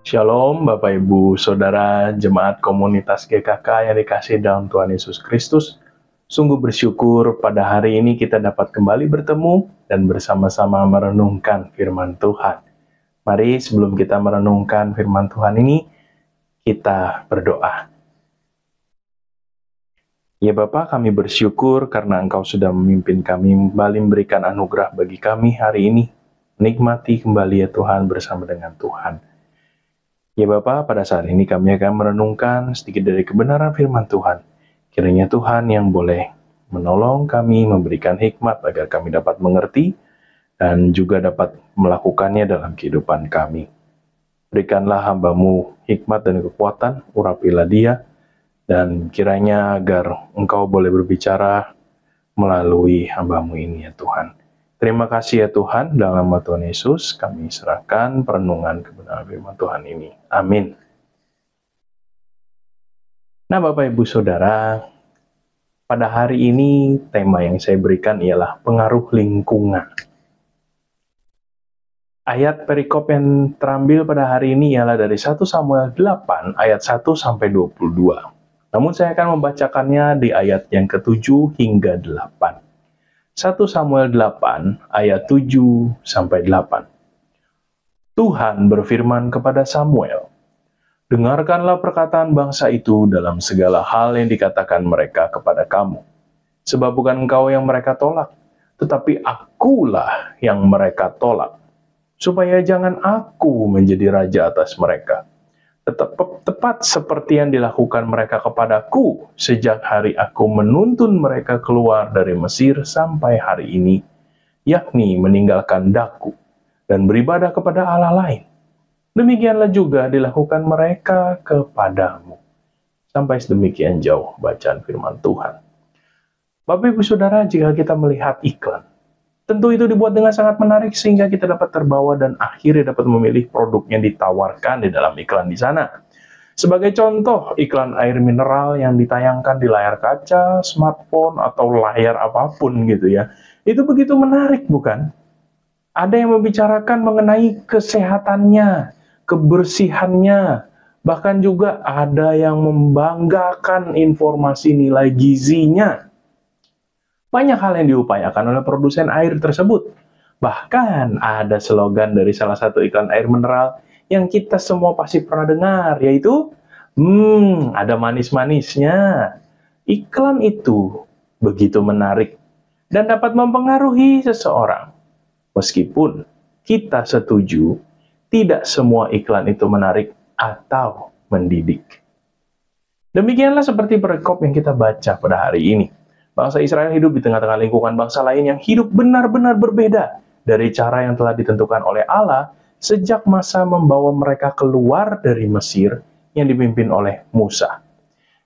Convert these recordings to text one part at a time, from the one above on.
Shalom Bapak Ibu Saudara Jemaat Komunitas GKK yang dikasihi dalam Tuhan Yesus Kristus. Sungguh bersyukur pada hari ini kita dapat kembali bertemu dan bersama-sama merenungkan firman Tuhan. Mari sebelum kita merenungkan firman Tuhan ini, kita berdoa. Ya Bapa, kami bersyukur karena Engkau sudah memimpin kami kembali memberikan anugerah bagi kami hari ini. Menikmati kembali ya Tuhan bersama dengan Tuhan. Ya Bapa, pada saat ini kami akan merenungkan sedikit dari kebenaran firman Tuhan. Kiranya Tuhan yang boleh menolong kami, memberikan hikmat agar kami dapat mengerti dan juga dapat melakukannya dalam kehidupan kami. Berikanlah hamba-Mu hikmat dan kekuatan, urapilah dia, dan kiranya agar Engkau boleh berbicara melalui hamba-Mu ini ya Tuhan. Terima kasih ya Tuhan, dalam nama Tuhan Yesus kami serahkan perenungan kebenaran firman Tuhan ini. Amin. Nah Bapak Ibu Saudara, pada hari ini tema yang saya berikan ialah pengaruh lingkungan. Ayat perikop yang terambil pada hari ini ialah dari 1 Samuel 8 ayat 1 sampai 22. Namun saya akan membacakannya di ayat yang ke-7 hingga 8. 1 Samuel 8 ayat 7 sampai 8. Tuhan berfirman kepada Samuel, "Dengarkanlah perkataan bangsa itu dalam segala hal yang dikatakan mereka kepada kamu. Sebab bukan engkau yang mereka tolak, tetapi akulah yang mereka tolak. Supaya jangan aku menjadi raja atas mereka. Tepat seperti yang dilakukan mereka kepadaku sejak hari aku menuntun mereka keluar dari Mesir sampai hari ini, yakni meninggalkan Daku dan beribadah kepada Allah lain. Demikianlah juga dilakukan mereka kepadamu." Sampai sedemikian jauh bacaan firman Tuhan. Bapak Ibu Saudara, jika kita melihat iklan, tentu itu dibuat dengan sangat menarik sehingga kita dapat terbawa dan akhirnya dapat memilih produk yang ditawarkan di dalam iklan di sana. Sebagai contoh, iklan air mineral yang ditayangkan di layar kaca, smartphone, atau layar apapun gitu ya. Itu begitu menarik, bukan? Ada yang membicarakan mengenai kesehatannya, kebersihannya, bahkan juga ada yang membanggakan informasi nilai gizinya. Banyak hal yang diupayakan oleh produsen air tersebut. Bahkan ada slogan dari salah satu iklan air mineral yang kita semua pasti pernah dengar, yaitu, ada manis-manisnya. Iklan itu begitu menarik dan dapat mempengaruhi seseorang. Meskipun kita setuju, tidak semua iklan itu menarik atau mendidik. Demikianlah seperti perikop yang kita baca pada hari ini. Bangsa Israel hidup di tengah-tengah lingkungan bangsa lain yang hidup benar-benar berbeda dari cara yang telah ditentukan oleh Allah sejak masa membawa mereka keluar dari Mesir yang dipimpin oleh Musa.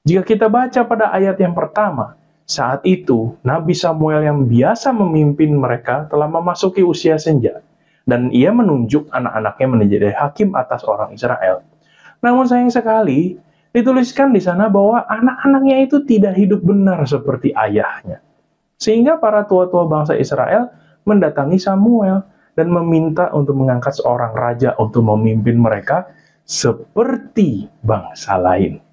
Jika kita baca pada ayat yang pertama, saat itu Nabi Samuel yang biasa memimpin mereka telah memasuki usia senja, dan ia menunjuk anak-anaknya menjadi hakim atas orang Israel. Namun sayang sekali, dituliskan di sana bahwa anak-anaknya itu tidak hidup benar seperti ayahnya. Sehingga para tua-tua bangsa Israel mendatangi Samuel dan meminta untuk mengangkat seorang raja untuk memimpin mereka seperti bangsa lain.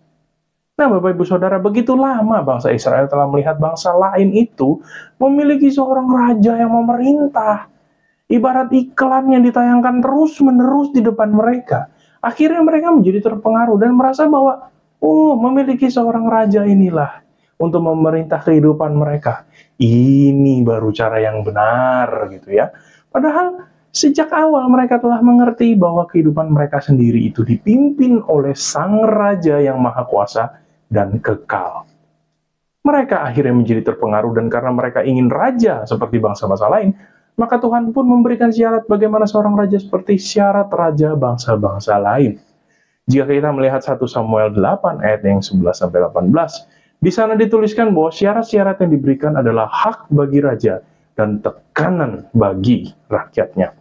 Nah, Bapak Ibu Saudara, begitu lama bangsa Israel telah melihat bangsa lain itu memiliki seorang raja yang memerintah. Ibarat iklan yang ditayangkan terus-menerus di depan mereka. Akhirnya mereka menjadi terpengaruh dan merasa bahwa, memiliki seorang raja inilah untuk memerintah kehidupan mereka. Ini baru cara yang benar gitu ya. Padahal sejak awal mereka telah mengerti bahwa kehidupan mereka sendiri itu dipimpin oleh Sang Raja yang Maha Kuasa dan kekal. Mereka akhirnya menjadi terpengaruh dan karena mereka ingin raja seperti bangsa-bangsa lain, maka Tuhan pun memberikan syarat bagaimana seorang raja seperti syarat raja bangsa-bangsa lain. Jika kita melihat 1 Samuel 8 ayat yang 11-18, di sana dituliskan bahwa syarat-syarat yang diberikan adalah hak bagi raja dan tekanan bagi rakyatnya.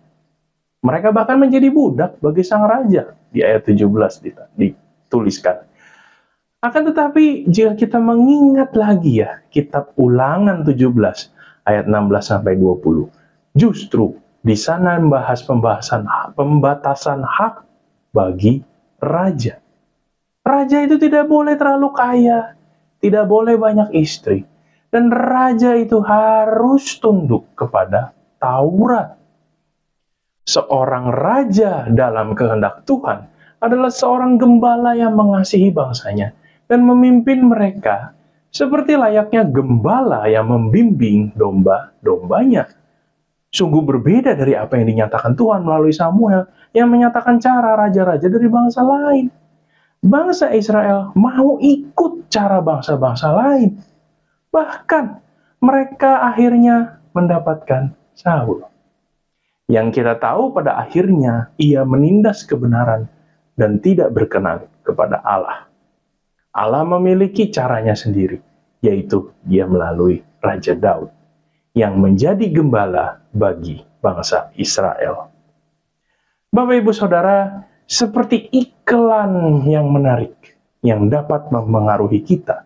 Mereka bahkan menjadi budak bagi sang raja, di ayat 17 dituliskan. Akan tetapi, jika kita mengingat lagi ya, kitab Ulangan 17 ayat 16-20, justru di sana membahas pembatasan hak bagi raja. Raja itu tidak boleh terlalu kaya, tidak boleh banyak istri, dan raja itu harus tunduk kepada Taurat. Seorang raja dalam kehendak Tuhan adalah seorang gembala yang mengasihi bangsanya dan memimpin mereka seperti layaknya gembala yang membimbing domba-dombanya. Sungguh berbeda dari apa yang dinyatakan Tuhan melalui Samuel yang menyatakan cara raja-raja dari bangsa lain. Bangsa Israel mau ikut cara bangsa-bangsa lain. Bahkan mereka akhirnya mendapatkan Saul. Yang kita tahu pada akhirnya ia menindas kebenaran dan tidak berkenan kepada Allah. Allah memiliki caranya sendiri, yaitu dia melalui Raja Daud yang menjadi gembala bagi bangsa Israel. Bapak Ibu Saudara, seperti iklan yang menarik yang dapat mempengaruhi kita,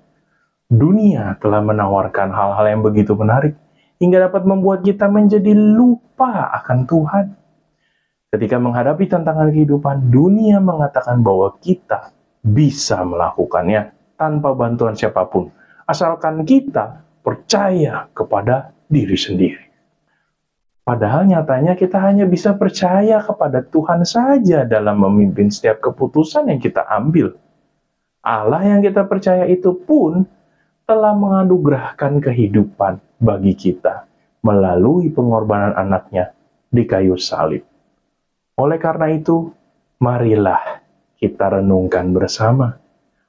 dunia telah menawarkan hal-hal yang begitu menarik hingga dapat membuat kita menjadi lupa akan Tuhan. Ketika menghadapi tantangan kehidupan, dunia mengatakan bahwa kita bisa melakukannya tanpa bantuan siapapun, asalkan kita percaya kepada diri sendiri. Padahal nyatanya kita hanya bisa percaya kepada Tuhan saja dalam memimpin setiap keputusan yang kita ambil. Allah yang kita percaya itu pun telah menganugerahkan kehidupan bagi kita melalui pengorbanan anaknya di kayu salib. Oleh karena itu, marilah kita renungkan bersama.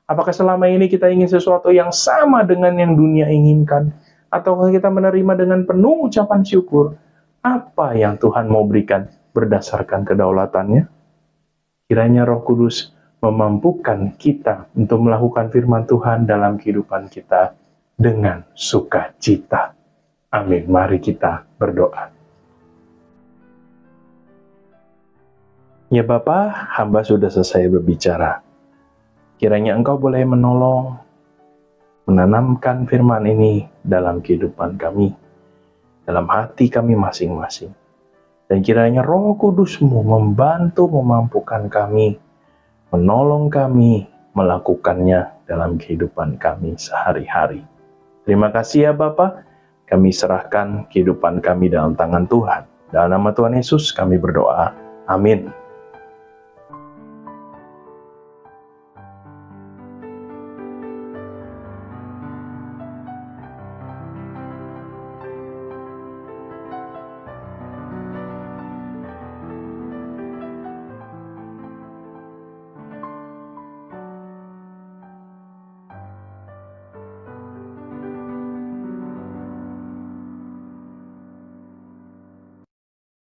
Apakah selama ini kita ingin sesuatu yang sama dengan yang dunia inginkan? Atau kita menerima dengan penuh ucapan syukur apa yang Tuhan mau berikan berdasarkan kedaulatannya? Kiranya Roh Kudus memampukan kita untuk melakukan firman Tuhan dalam kehidupan kita dengan sukacita. Amin. Mari kita berdoa. Ya Bapa, hamba sudah selesai berbicara. Kiranya Engkau boleh menolong, menanamkan firman ini dalam kehidupan kami, dalam hati kami masing-masing. Dan kiranya Roh Kudus-Mu membantu memampukan kami, menolong kami melakukannya dalam kehidupan kami sehari-hari. Terima kasih ya Bapa, kami serahkan kehidupan kami dalam tangan Tuhan. Dalam nama Tuhan Yesus kami berdoa. Amin.